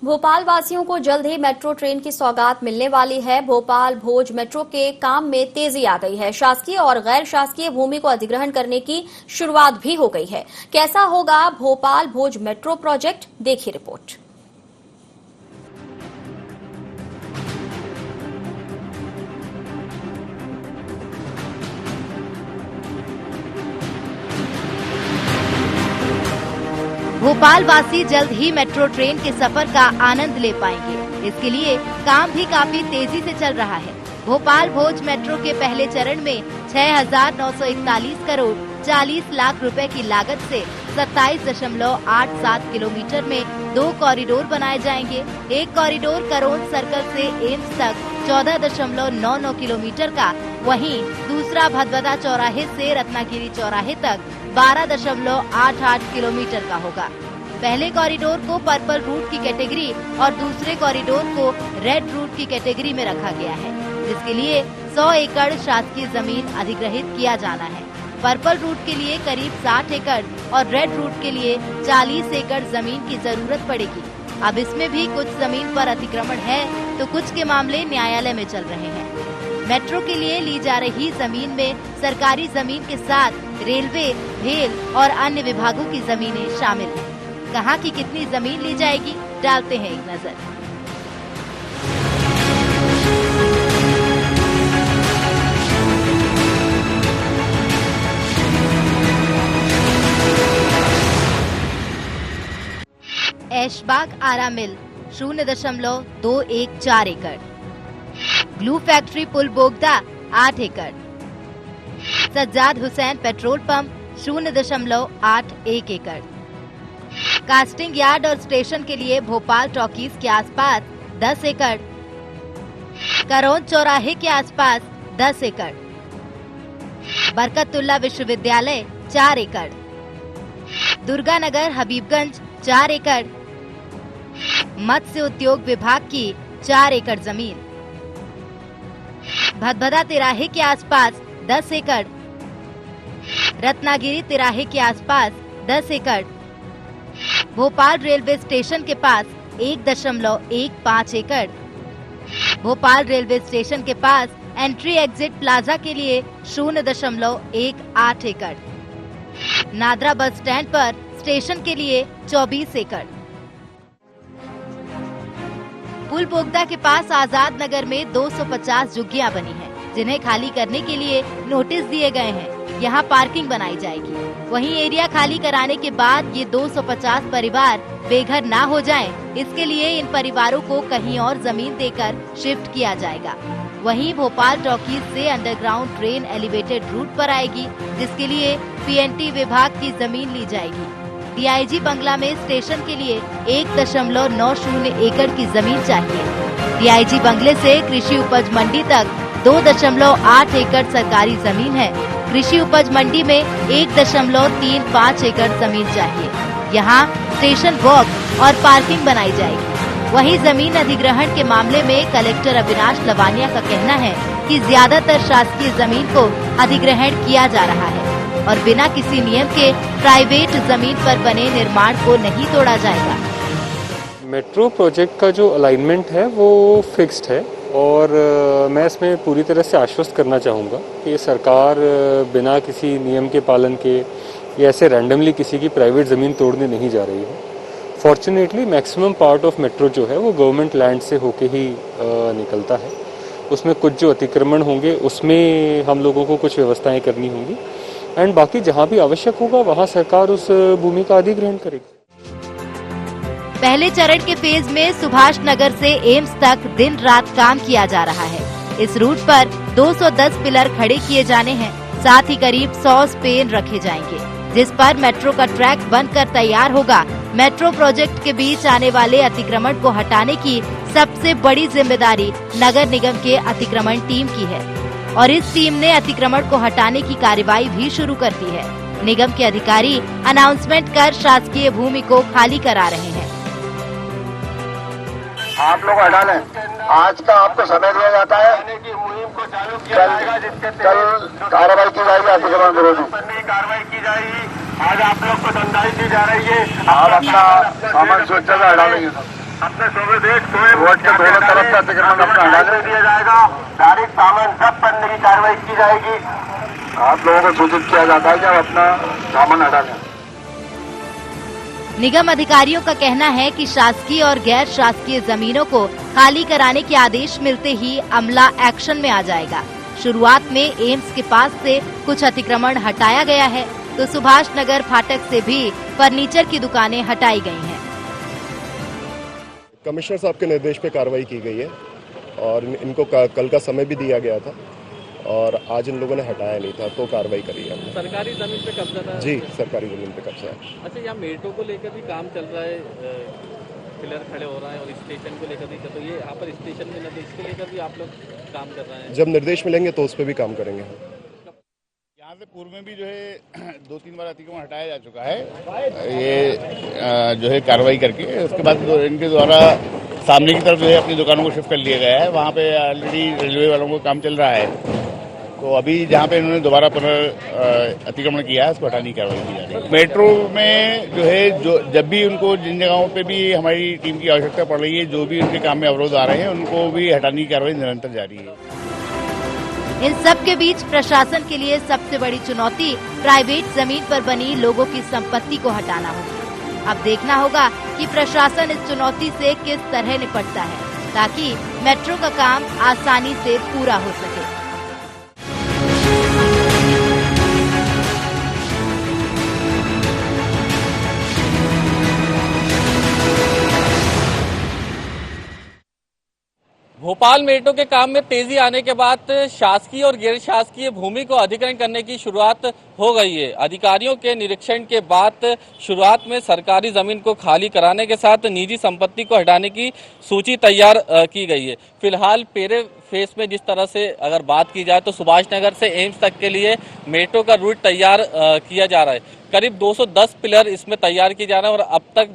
भोपाल वासियों को जल्द ही मेट्रो ट्रेन की सौगात मिलने वाली है। भोपाल भोज मेट्रो के काम में तेजी आ गई है। शासकीय और गैर शासकीय भूमि को अधिग्रहण करने की शुरुआत भी हो गई है। कैसा होगा भोपाल भोज मेट्रो प्रोजेक्ट, देखिए रिपोर्ट। भोपाल वासी जल्द ही मेट्रो ट्रेन के सफर का आनंद ले पाएंगे। इसके लिए काम भी काफी तेजी से चल रहा है। भोपाल भोज मेट्रो के पहले चरण में 6,941 करोड़ 40 लाख रुपए की लागत से 27.87 किलोमीटर में 2 कॉरिडोर बनाए जाएंगे। एक कॉरिडोर करोंद सर्कल से एम्स तक 14.99 किलोमीटर का, वहीं दूसरा भदभदा चौराहे से रत्नागिरी चौराहे तक 12.88 किलोमीटर का होगा। पहले कॉरिडोर को पर्पल रूट की कैटेगरी और दूसरे कॉरिडोर को रेड रूट की कैटेगरी में रखा गया है, जिसके लिए 100 एकड़ शासकीय जमीन अधिग्रहित किया जाना है। पर्पल रूट के लिए करीब 60 एकड़ और रेड रूट के लिए 40 एकड़ जमीन की जरूरत पड़ेगी। अब इसमें भी कुछ जमीन पर अतिक्रमण है तो कुछ के मामले न्यायालय में चल रहे हैं। मेट्रो के लिए ली जा रही जमीन में सरकारी जमीन के साथ रेलवे, भेल और अन्य विभागों की जमीनें शामिल हैं। कहाँ की कितनी जमीन ली जाएगी, डालते हैं एक नजर। ऐशबाग आरा मिल 0.214 एकड़, ग्लू फैक्ट्री पुल बोगदा 8 एकड़, सज्जाद हुसैन पेट्रोल पंप 0.81 एकड़, कास्टिंग यार्ड और स्टेशन के लिए भोपाल टॉकीज के आसपास 10 एकड़, करोंद चौराहे के आसपास 10 एकड़, बरकतुल्ला विश्वविद्यालय 4 एकड़, दुर्गानगर हबीबगंज 4 एकड़, मत्स्य उद्योग विभाग की 4 एकड़ जमीन, भदभदा तिराहे के आसपास 10 एकड़, रत्नागिरी तिराहे के आसपास 10 एकड़, भोपाल रेलवे स्टेशन के पास 1.15 एकड़, भोपाल रेलवे स्टेशन के पास एंट्री एग्जिट प्लाजा के लिए 0.18 एकड़, नादरा बस स्टैंड पर स्टेशन के लिए 24 एकड़। पुल बोगदा के पास आजाद नगर में 250 झुग्गियां बनी हैं, जिन्हें खाली करने के लिए नोटिस दिए गए हैं। यहाँ पार्किंग बनाई जाएगी। वहीं एरिया खाली कराने के बाद ये 250 परिवार बेघर ना हो जाएं, इसके लिए इन परिवारों को कहीं और जमीन देकर शिफ्ट किया जाएगा। वहीं भोपाल टॉकीज से अंडरग्राउंड ट्रेन एलिवेटेड रूट पर आएगी, जिसके लिए पीएनटी विभाग की जमीन ली जाएगी। डीआईजी बंगला में स्टेशन के लिए 1.90 एकड़ की जमीन चाहिए। डीआईजी बंगले से कृषि उपज मंडी तक 2.8 एकड़ सरकारी जमीन है। कृषि उपज मंडी में 1.35 एकड़ जमीन चाहिए। यहाँ स्टेशन वॉक और पार्किंग बनाई जाएगी। वहीं जमीन अधिग्रहण के मामले में कलेक्टर अविनाश लवानिया का कहना है कि ज्यादातर शासकीय जमीन को अधिग्रहण किया जा रहा है और बिना किसी नियम के प्राइवेट जमीन पर बने निर्माण को नहीं तोड़ा जाएगा। मेट्रो प्रोजेक्ट का जो अलाइनमेंट है वो फिक्स्ड है और मैं इसमें पूरी तरह से आश्वस्त करना चाहूँगा कि सरकार बिना किसी नियम के पालन के या ऐसे रैंडमली किसी की प्राइवेट ज़मीन तोड़ने नहीं जा रही है। Fortunately maximum part of metro जो है वो गवर्नमेंट लैंड से होके ही निकलता है। उसमें कुछ जो अतिक्रमण होंगे उसमें हम लोगों को कुछ व्यवस्थाएं करनी होंगी एंड बाकी जहाँ भी आवश्यक होगा वहाँ सरकार उस भूमि का अधिग्रहण करेगी। पहले चरण के फेज में सुभाष नगर से एम्स तक दिन रात काम किया जा रहा है। इस रूट पर 210 पिलर खड़े किए जाने हैं, साथ ही करीब 100 स्पेन रखे जाएंगे, जिस पर मेट्रो का ट्रैक बनकर तैयार होगा। मेट्रो प्रोजेक्ट के बीच आने वाले अतिक्रमण को हटाने की सबसे बड़ी जिम्मेदारी नगर निगम के अतिक्रमण टीम की है और इस टीम ने अतिक्रमण को हटाने की कार्रवाई भी शुरू कर दी है। निगम के अधिकारी अनाउंसमेंट कर शासकीय भूमि को खाली करा रहे हैं। आप लोग हटा लें। आज का आपको समय दिया जाता है। कल कार्रवाई की जाएगी, अतिक्रमण विरोधी कार्रवाई की जाएगी। आज आप लोग को दंडाई दी जा रही है। आप अपना सामान सोचा हटा लेंगे। अपने सोवे देख वोट के दोनों तरफ का अतिक्रमण अपना हटा दिया जाएगा। डायरेक्ट सामान जब्त करने की कार्रवाई की जाएगी। आप लोगों को सूचित किया जाता है कि आप अपना सामान हटा लें। निगम अधिकारियों का कहना है कि शासकीय और गैर शासकीय जमीनों को खाली कराने के आदेश मिलते ही अमला एक्शन में आ जाएगा। शुरुआत में एम्स के पास से कुछ अतिक्रमण हटाया गया है, तो सुभाष नगर फाटक से भी फर्नीचर की दुकानें हटाई गई हैं। कमिश्नर साहब के निर्देश पे कार्रवाई की गई है और इनको कल का समय भी दिया गया था और आज इन लोगों ने हटाया नहीं था, तो कार्रवाई करी है हमने। सरकारी जमीन पे कब्जा था? जी, सरकारी जमीन पे कब्जा है। अच्छा, यहाँ मेट्रो को लेकर भी काम चल रहा है, पिलर खड़े हो रहा है और स्टेशन को लेकर भी, तो ये यहाँ पर स्टेशन में न, तो इसके लेकर भी आप लोग काम कर रहे हैं? जब निर्देश मिलेंगे तो उस पर भी काम करेंगे। यहाँ से पूर्व में भी जो है 2-3 बार अतिक्रमण हटाया जा चुका है, ये जो है कार्रवाई करके। उसके बाद इनके द्वारा सामने की तरफ जो है अपनी दुकानों को शिफ्ट कर लिया गया है। वहाँ पे ऑलरेडी रेलवे वालों को काम चल रहा है, तो अभी जहाँ पे इन्होंने दोबारा अतिक्रमण किया है उसको हटाने की कार्रवाई की जा रही है। मेट्रो में जो है जब भी उनको जिन जगहों पे भी हमारी टीम की आवश्यकता पड़ रही है, जो भी उनके काम में अवरोध आ रहे हैं, उनको भी हटाने की कार्रवाई निरंतर जारी है। इन सब के बीच प्रशासन के लिए सबसे बड़ी चुनौती प्राइवेट जमीन पर बनी लोगों की संपत्ति को हटाना होगी। अब देखना होगा कि प्रशासन इस चुनौती से किस तरह निपटता है, ताकि मेट्रो का काम आसानी से पूरा हो सके। भोपाल मेट्रो के काम में तेजी आने के बाद शासकीय और गैर शासकीय भूमि को अधिग्रहण करने की शुरुआत हो गई है। अधिकारियों के निरीक्षण के बाद शुरुआत में सरकारी जमीन को खाली कराने के साथ निजी संपत्ति को हटाने की सूची तैयार की गई है। फिलहाल पहले फेस में जिस तरह से अगर बात की जाए तो सुभाष नगर से एम्स तक के लिए मेट्रो का रूट तैयार किया जा रहा है। करीब 210 पिलर इसमें तैयार किए जा रहे हैं और अब तक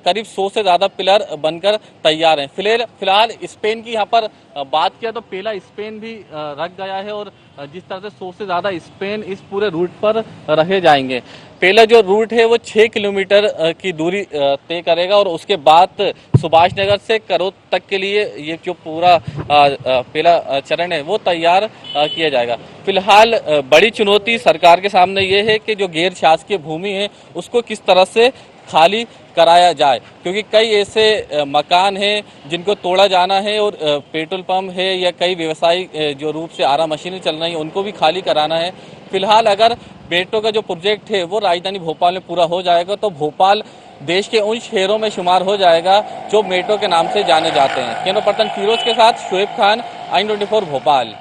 करीब 100 से ज्यादा पिलर बनकर तैयार हैं। फिलहाल स्पेन की यहाँ पर बात किया तो पहला स्पेन भी रख गया है और जिस तरह से 100 से ज्यादा स्पेन इस पूरे रूट पर रखे जाएंगे। पहला जो रूट है वो 6 किलोमीटर की दूरी तय करेगा और उसके बाद सुभाष नगर से करोत तक के लिए ये जो पूरा पहला चरण है वो तैयार किया जाएगा। फिलहाल बड़ी चुनौती सरकार के सामने ये है कि जो गैर शासकीय भूमि है उसको किस तरह से खाली कराया जाए, क्योंकि कई ऐसे मकान हैं जिनको तोड़ा जाना है और पेट्रोल पंप है या कई व्यवसायिक जो रूप से आरा मशीनें चल रही हैं उनको भी खाली कराना है। फिलहाल अगर मेट्रो का जो प्रोजेक्ट है वो राजधानी भोपाल में पूरा हो जाएगा तो भोपाल देश के उन शहरों में शुमार हो जाएगा जो मेट्रो के नाम से जाने जाते हैं। कैमरा पर्सन फिरोज के साथ शोएब खान, I24 भोपाल।